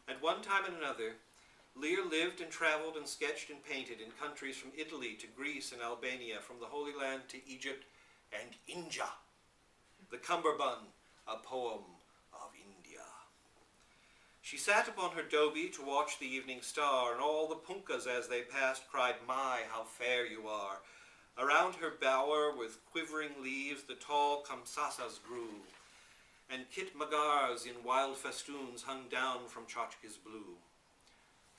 At one time and another, Lear lived and traveled and sketched and painted in countries from Italy to Greece and Albania, from the Holy Land to Egypt and India. The Cummerbund, a poem of India. She sat upon her dobie to watch the evening star, and all the punkas as they passed cried, "My, how fair you are." Around her bower with quivering leaves the tall kamsasas grew, and kitmagars in wild festoons hung down from tchotchkes blue.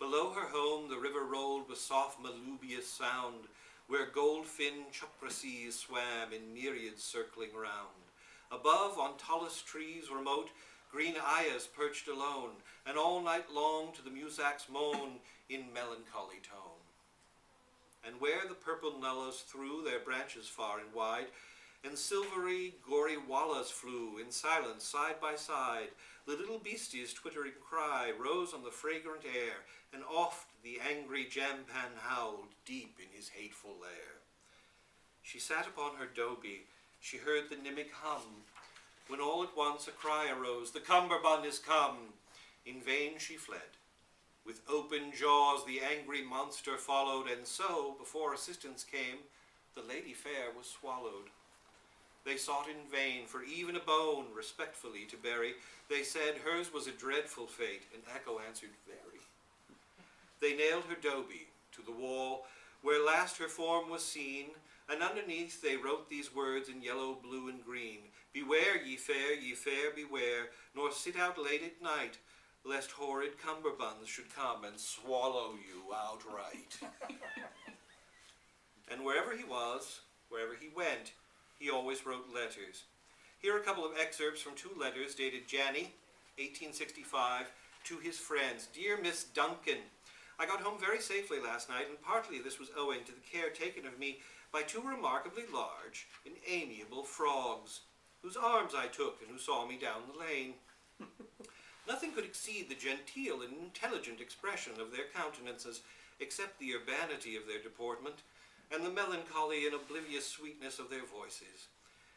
Below her home the river rolled with soft melodious sound, where gold-finned chuprasees swam in myriads circling round. Above, on tallest trees remote, green ayahs perched alone, and all night long to the musak's moan in melancholy tone. And where the purple nullahs threw their branches far and wide, and silvery gory wallas flew in silence side by side, the little beastie's twittering cry rose on the fragrant air, and oft the angry jampan howled deep in his hateful lair. She sat upon her dobie, she heard the mimic hum, when all at once a cry arose, "The Cummerbund is come!" In vain she fled. With open jaws the angry monster followed, and so, before assistance came, the lady fair was swallowed. They sought in vain for even a bone respectfully to bury. They said hers was a dreadful fate, and Echo answered, "Very." They nailed her dobie to the wall, where last her form was seen, and underneath they wrote these words in yellow, blue, and green: "Beware, ye fair, beware, nor sit out late at night, lest horrid cummerbunds should come and swallow you outright." And wherever he was, wherever he went, he always wrote letters. Here are a couple of excerpts from 2 letters dated January 1865 to his friends. "Dear Miss Duncan, I got home very safely last night, and partly this was owing to the care taken of me by 2 remarkably large and amiable frogs, whose arms I took and who saw me down the lane. Nothing could exceed the genteel and intelligent expression of their countenances, except the urbanity of their deportment, and the melancholy and oblivious sweetness of their voices.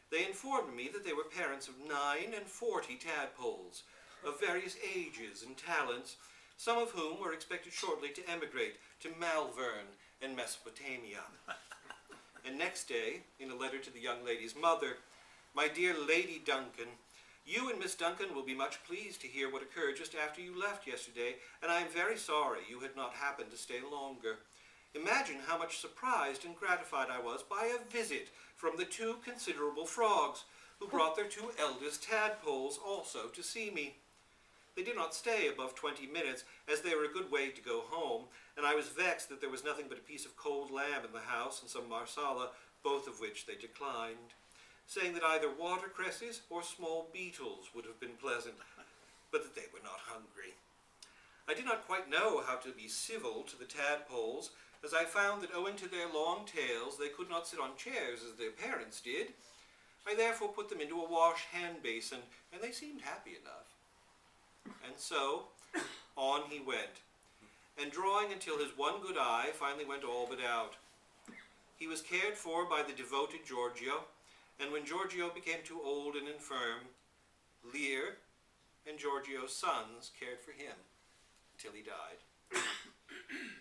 They informed me that they were parents of 9 and 40 tadpoles, of various ages and talents, some of whom were expected shortly to emigrate to Malvern and Mesopotamia." And next day, in a letter to the young lady's mother, "My dear Lady Duncan, you and Miss Duncan will be much pleased to hear what occurred just after you left yesterday, and I am very sorry you had not happened to stay longer. Imagine how much surprised and gratified I was by a visit from the 2 considerable frogs, who brought their 2 eldest tadpoles also to see me. They did not stay above 20 minutes, as they were a good way to go home, and I was vexed that there was nothing but a piece of cold lamb in the house and some marsala, both of which they declined, saying that either watercresses or small beetles would have been pleasant, but that they were not hungry. I did not quite know how to be civil to the tadpoles, as I found that owing to their long tails they could not sit on chairs as their parents did. I therefore put them into a wash-hand basin, and they seemed happy enough." And so, on he went, and drawing until his one good eye finally went all but out. He was cared for by the devoted Giorgio, and when Giorgio became too old and infirm, Lear and Giorgio's sons cared for him until he died.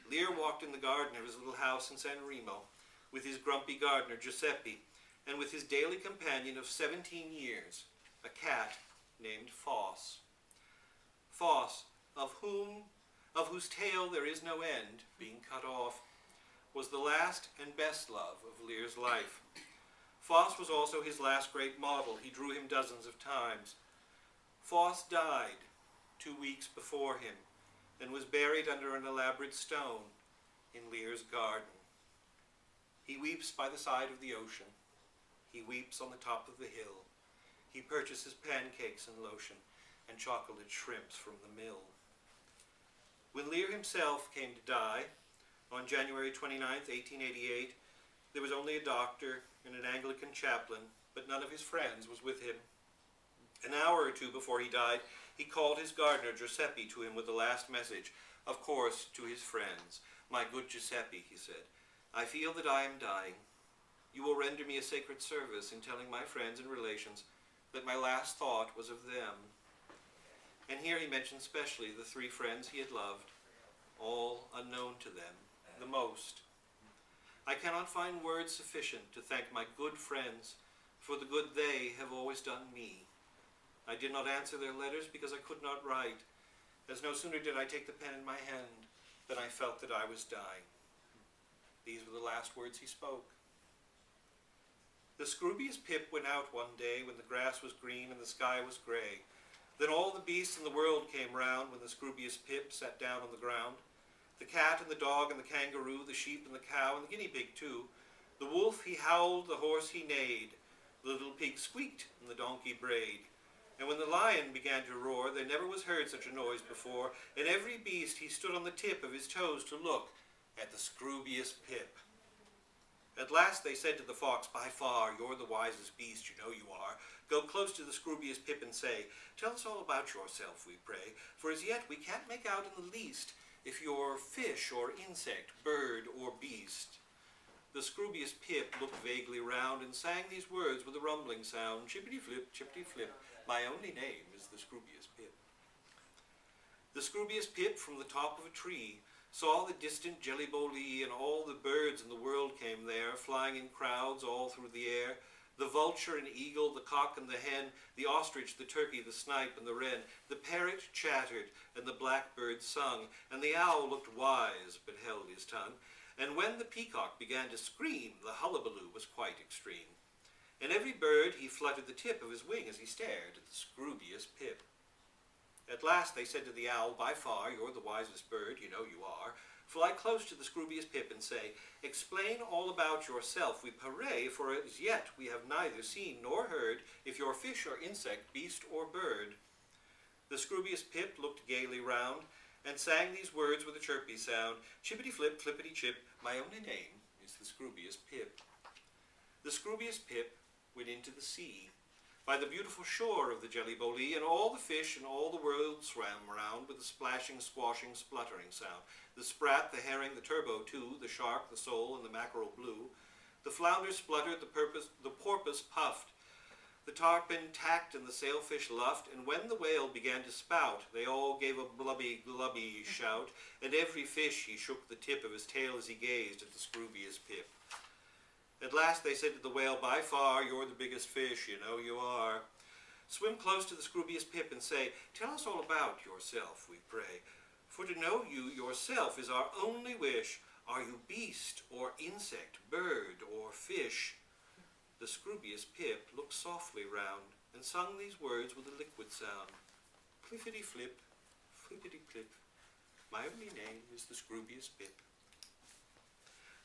Lear walked in the garden of his little house in San Remo with his grumpy gardener Giuseppe, and with his daily companion of 17 years, a cat named Foss. Foss, of whose tail there is no end, being cut off, was the last and best love of Lear's life. Foss was also his last great model. He drew him dozens of times. Foss died 2 weeks before him, and was buried under an elaborate stone in Lear's garden. He weeps by the side of the ocean. He weeps on the top of the hill. He purchases pancakes and lotion, and chocolate shrimps from the mill. When Lear himself came to die, on January 29th, 1888, there was only a doctor and an Anglican chaplain, but none of his friends was with him. An hour or 2 before he died, he called his gardener Giuseppe to him with the last message, of course to his friends. "My good Giuseppe," he said, "I feel that I am dying. You will render me a sacred service in telling my friends and relations that my last thought was of them. And here he mentioned specially the three friends he had loved, all unknown to them, the most. I cannot find words sufficient to thank my good friends for the good they have always done me. I did not answer their letters because I could not write, as no sooner did I take the pen in my hand than I felt that I was dying. These were the last words he spoke. The Scroobius Pip went out one day when the grass was green and the sky was grey. Then all the beasts in the world came round when the Scroobius Pip sat down on the ground. The cat and the dog and the kangaroo, the sheep and the cow and the guinea pig too. The wolf he howled, the horse he neighed. The little pig squeaked and the donkey brayed. And when the lion began to roar, there never was heard such a noise before, and every beast he stood on the tip of his toes to look at the Scroobius Pip. At last they said to the fox, "By far, you're the wisest beast, you know you are. Go close to the Scroobius Pip and say, 'Tell us all about yourself, we pray, for as yet we can't make out in the least if you're fish or insect, bird or beast.'" The Scroobius Pip looked vaguely round and sang these words with a rumbling sound, "Chippity-flip, chippity-flip, my only name is the Scroobius Pip." The Scroobius Pip from the top of a tree saw the distant Jelly-Bo-Lee, and all the birds in the world came there, flying in crowds all through the air. The vulture and eagle, the cock and the hen, the ostrich, the turkey, the snipe and the wren. The parrot chattered, and the blackbird sung, and the owl looked wise, but held his tongue. And when the peacock began to scream, the hullabaloo was quite extreme. And every bird he fluttered the tip of his wing as he stared at the Scroobius Pip. At last they said to the owl, "By far, you're the wisest bird, you know you are. Fly close to the Scroobius Pip and say, 'Explain all about yourself, we pray, for as yet we have neither seen nor heard if you're fish or insect, beast or bird.'" The Scroobius Pip looked gaily round and sang these words with a chirpy sound, "Chippity-flip, flippity-chip, my only name is the Scroobius Pip." The Scroobius Pip went into the sea by the beautiful shore of the Jelly-Bo-Lee, and all the fish and all the world swam round with a splashing, squashing, spluttering sound. The sprat, the herring, the turbot too, the shark, the sole, and the mackerel blew. The flounder spluttered, the porpoise puffed, the tarpon tacked, and the sailfish luffed, and when the whale began to spout, they all gave a blubby, glubby shout, and every fish he shook the tip of his tail as he gazed at the Scroobius Pip. At last they said to the whale, "By far, you're the biggest fish, you know you are. Swim close to the Scroobius Pip and say, 'Tell us all about yourself, we pray, for to know you yourself is our only wish. Are you beast or insect, bird or fish?'" The Scroobius Pip looked softly round and sung these words with a liquid sound, "Cliffity-flip, flippity-clip, my only name is the Scroobius Pip."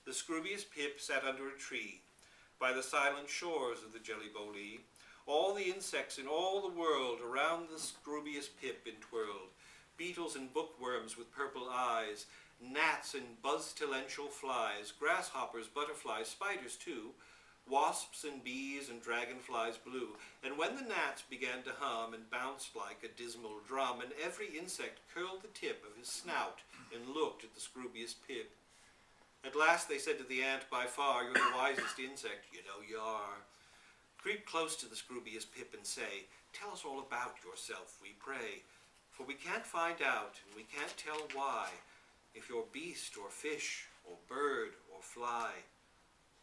The Scroobius Pip sat under a tree by the silent shores of the Jelly-Bo-Lee. All the insects in all the world around the Scroobius Pip entwirled, beetles and bookworms with purple eyes, gnats and buzz-tilential flies, grasshoppers, butterflies, spiders too, wasps and bees and dragonflies blue. And when the gnats began to hum and bounced like a dismal drum, and every insect curled the tip of his snout and looked at the Scroobius Pip. At last they said to the ant, "By far, you're the wisest insect, you know you are. Creep close to the Scroobius Pip and say, 'Tell us all about yourself, we pray, for we can't find out, and we can't tell why, if you're beast or fish or bird or fly.'"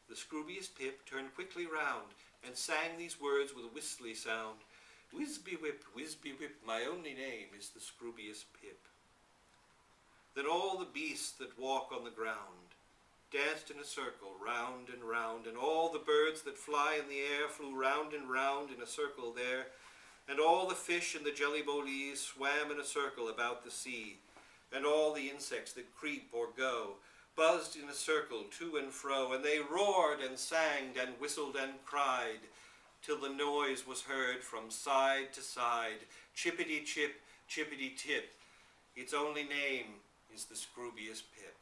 The Scroobius Pip turned quickly round and sang these words with a whistly sound, "Whizby-whip, my only name is the Scroobius Pip." Then all the beasts that walk on the ground danced in a circle round, and all the birds that fly in the air flew round and round in a circle there, and all the fish in the Jelly-Bo-Lee swam in a circle about the sea, and all the insects that creep or go buzzed in a circle to and fro, and they roared and sang and whistled and cried, till the noise was heard from side to side, chippity-chip, chippity-tip. Its only name is the Scroobius Pip.